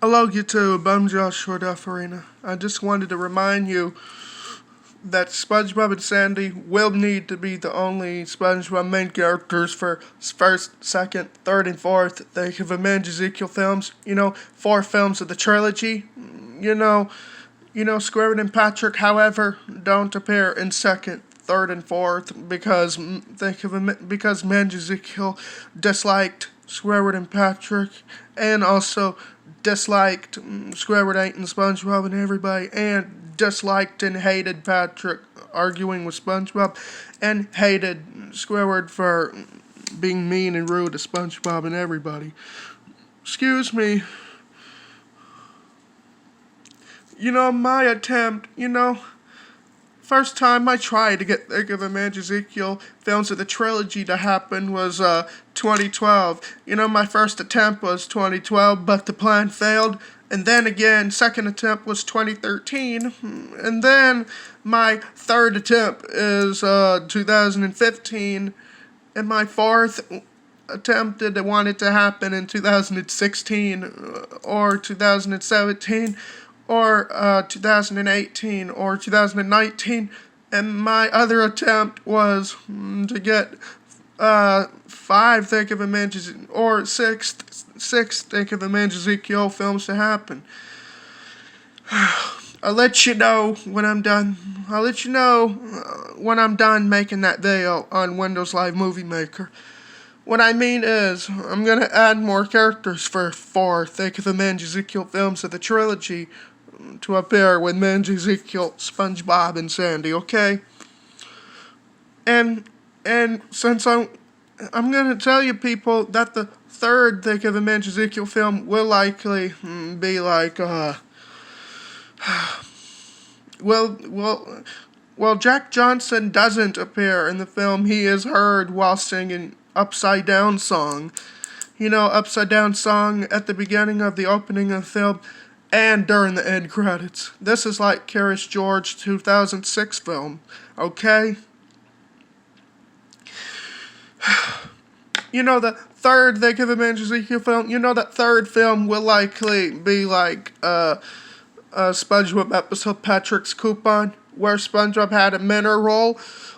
Hello, YouTube. I'm Joshua Dufferina. I just wanted to remind you that SpongeBob and Sandy will need to be the only SpongeBob main characters for first, second, third, and fourth. They have amended Ezekial films. 4 films of the trilogy. You know, Squidward and Patrick, however, don't appear in second, third, and fourth because Manj Ezekiel disliked Squidward and Patrick, and also disliked Squidward eating SpongeBob and everybody, and disliked and hated Patrick arguing with SpongeBob, and hated Squidward for being mean and rude to SpongeBob and everybody. Excuse me. My attempt, first time I tried to get Think of a Man Ezekiel films of the trilogy to happen was 2012. My first attempt was 2012, but the plan failed. And then again, second attempt was 2013. And then my third attempt is 2015. And my fourth attempt to want it to happen in 2016 or 2017 or 2018 or 2019, and my other attempt was to get 5 Think of a Man or 6 Think of a Man Ezekiel films to happen. I'll let you know when I'm done. I'll let you know when I'm done making that video on Windows Live Movie Maker. What I mean is, I'm going to add more characters for 4 Think of a Man Ezekiel films of the trilogy to appear with Man Ezekiel, SpongeBob, and Sandy, okay? And since I'm going to tell you people that the third Think of a Man Ezekiel film will likely be like, well, Jack Johnson doesn't appear in the film. He is heard while singing Upside Down song. Upside Down song at the beginning of the opening of the film and during the end credits. This is like Curious George 2006 film, okay? The third Think of a Man Ezekiel film, that third film will likely be like SpongeBob episode Patrick's Coupon, where SpongeBob had a minor role.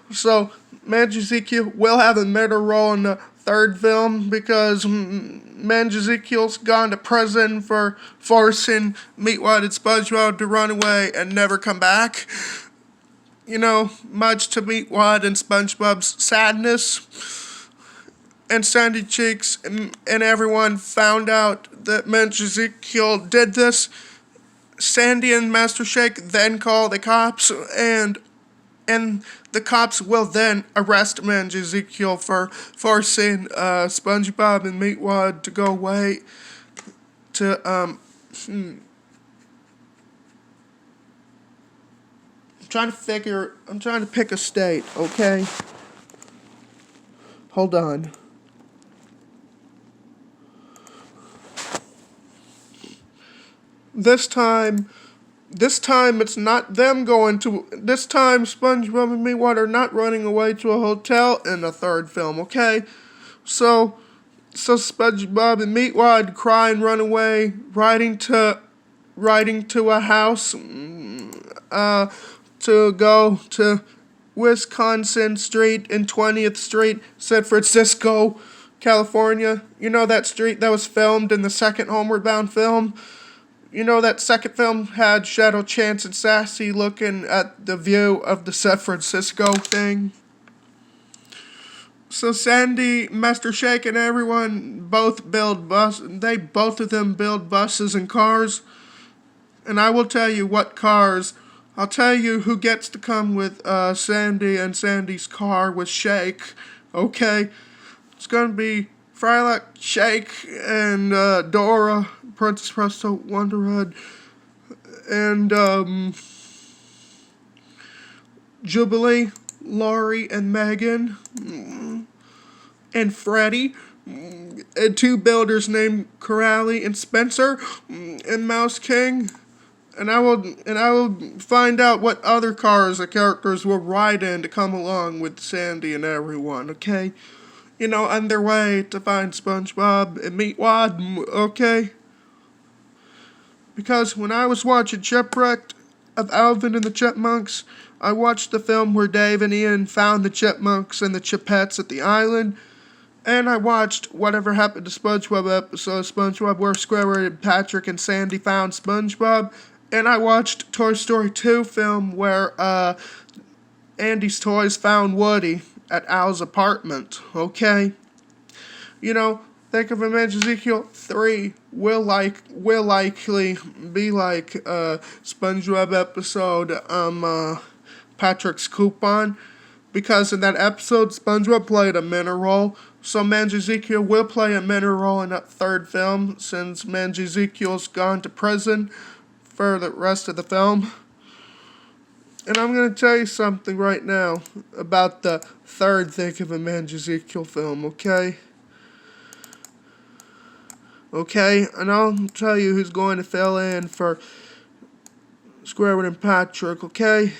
So Man Ezekiel will have a minor role in the third film because Man Ezekiel's gone to prison for forcing Meatwad and SpongeBob to run away and never come back. Much to Meatwad and SpongeBob's sadness. And Sandy Cheeks and everyone found out that Man Ezekiel did this. Sandy and Master Shake then call the cops, and the cops will then arrest Man Ezekiel for forcing SpongeBob and Meatwad to go away to I'm trying to pick a state, okay? Hold on. This time it's not them going to. This time SpongeBob and Meatwad are not running away to a hotel in the third film, okay? So SpongeBob and Meatwad cry and run away, riding to a house to go to Wisconsin Street and 20th Street, San Francisco, California. That street that was filmed in the second Homeward Bound film? That second film had Shadow Chance and Sassy looking at the view of the San Francisco thing. So Sandy, Master Shake, and everyone both build both of them build buses and cars. And I will tell you what cars. I'll tell you who gets to come with Sandy and Sandy's car with Shake. Okay? It's going to be Frylock, Shake, and Dora, Princess Presto, Wonderhead, and Jubilee, Laurie, and Megan, and Freddie, and 2 builders named Corrali and Spencer, and Mouse King. And I will find out what other cars the characters will ride in to come along with Sandy and everyone, okay? On their way to find SpongeBob and Meatwad, okay? Because when I was watching Shipwrecked of Alvin and the Chipmunks, I watched the film where Dave and Ian found the chipmunks and the chipettes at the island, and I watched Whatever Happened to SpongeBob episode of SpongeBob where Squidward and Patrick and Sandy found SpongeBob, and I watched Toy Story 2 film where Andy's Toys found Woody at Al's apartment, okay? You know, think of him as Ezekiel 3 will likely be like SpongeBob episode Patrick's Coupon, because in that episode SpongeBob played a minor role. So Manj Ezekiel will play a minor role in that third film since Manj Ezekiel's gone to prison for the rest of the film. And I'm going to tell you something right now about the third Think of a Manj Ezekiel film, okay? Okay, and I'll tell you who's going to fill in for Squidward and Patrick, okay?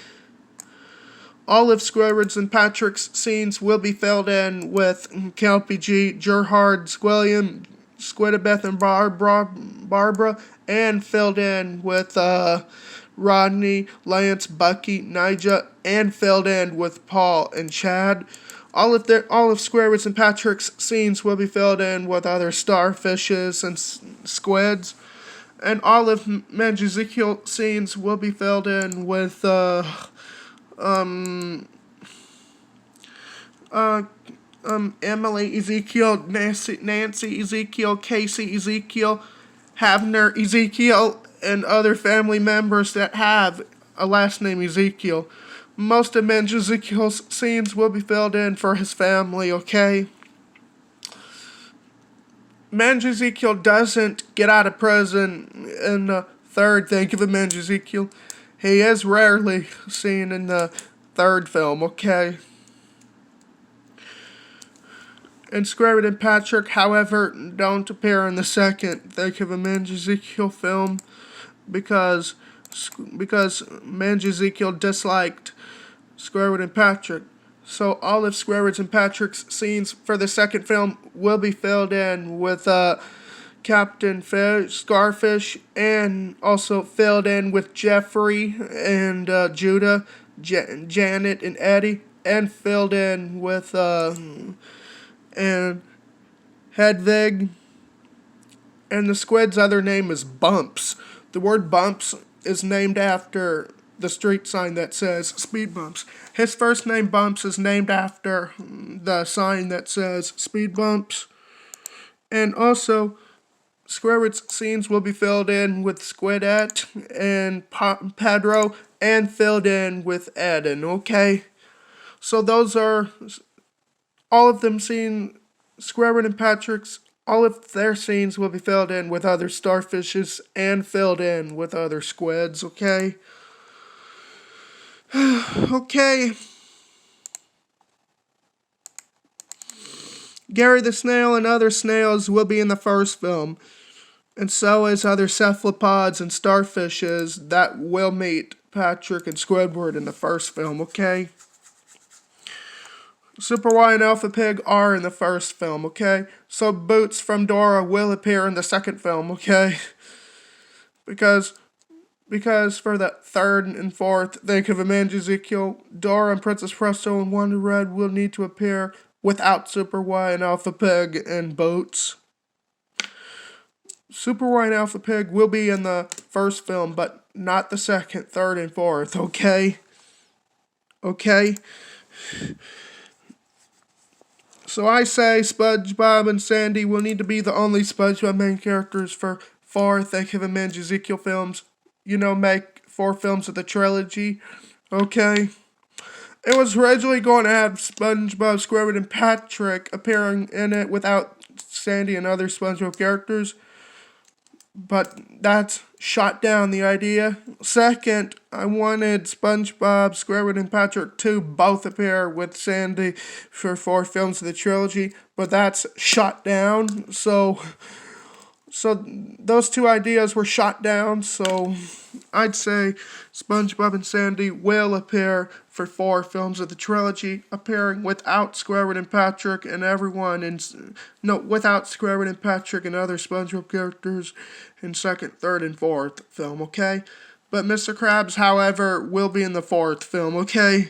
All of Squidward's and Patrick's scenes will be filled in with Kelpie G, Gerhard, Squilliam, Squidabeth, and Barbara, and filled in with Rodney, Lance, Bucky, Nigel, and filled in with Paul and Chad. All of Squidward's and Patrick's scenes will be filled in with other starfishes and squids. And all of Manj Ezekiel scenes will be filled in with Emily Ezekiel, Nancy Ezekiel, Casey Ezekiel, Havner Ezekiel, and other family members that have a last name Ezekiel. Most of Manj Ezekiel's scenes will be filled in for his family, okay? Manj Ezekiel doesn't get out of prison in the third Think of a Manj Ezekiel. He is rarely seen in the third film, okay? And Squidward and Patrick, however, don't appear in the second Think of a Manj Ezekiel film because Manj Ezekiel disliked Squidward and Patrick. So all of Squidward's and Patrick's scenes for the second film will be filled in with Captain Fish, Scarfish, and also filled in with Jeffrey and Judah, Janet and Eddie, and filled in with and Hedvig. And the squid's other name is Bumps. The word Bumps is named after the street sign that says Speed Bumps. His first name Bumps is named after the sign that says Speed Bumps. And also, Squidward's scenes will be filled in with Squidette and Pedro, and filled in with Eden, okay? So those are all of them seen. Squidward and Patrick's, all of their scenes will be filled in with other starfishes and filled in with other squids, okay? Okay. Gary the Snail and other snails will be in the first film, and so is other cephalopods and starfishes that will meet Patrick and Squidward in the first film, okay? Super Y and Alpha Pig are in the first film, okay? So Boots from Dora will appear in the second film, okay? Because for the third and fourth Think of a Manj Ezekiel, Dora and Princess Presto and Wonder Red will need to appear without Super Y and Alpha Pig and Boots. Super Y and Alpha Pig will be in the first film, but not the second, third, and fourth, okay? Okay? So I say SpongeBob and Sandy will need to be the only SpongeBob main characters for 4 Think of a Manj Ezekiel films. You know, make 4 films of the trilogy, okay? It was originally going to have SpongeBob, Squidward, and Patrick appearing in it without Sandy and other SpongeBob characters, but that's shot down the idea. Second, I wanted SpongeBob, Squidward, and Patrick to both appear with Sandy for 4 films of the trilogy, but that's shot down. So those 2 ideas were shot down. So I'd say SpongeBob and Sandy will appear for 4 films of the trilogy, appearing without Squidward and Patrick and everyone in without Squidward and Patrick and other SpongeBob characters in second, third, and fourth film. Okay, but Mr. Krabs, however, will be in the 4th film. Okay.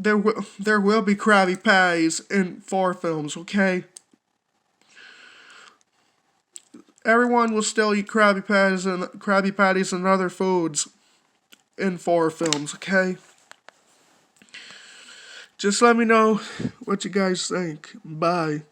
There will be Krabby Patties in 4 films, okay? Everyone will still eat Krabby Patties and other foods in 4 films, okay? Just let me know what you guys think. Bye.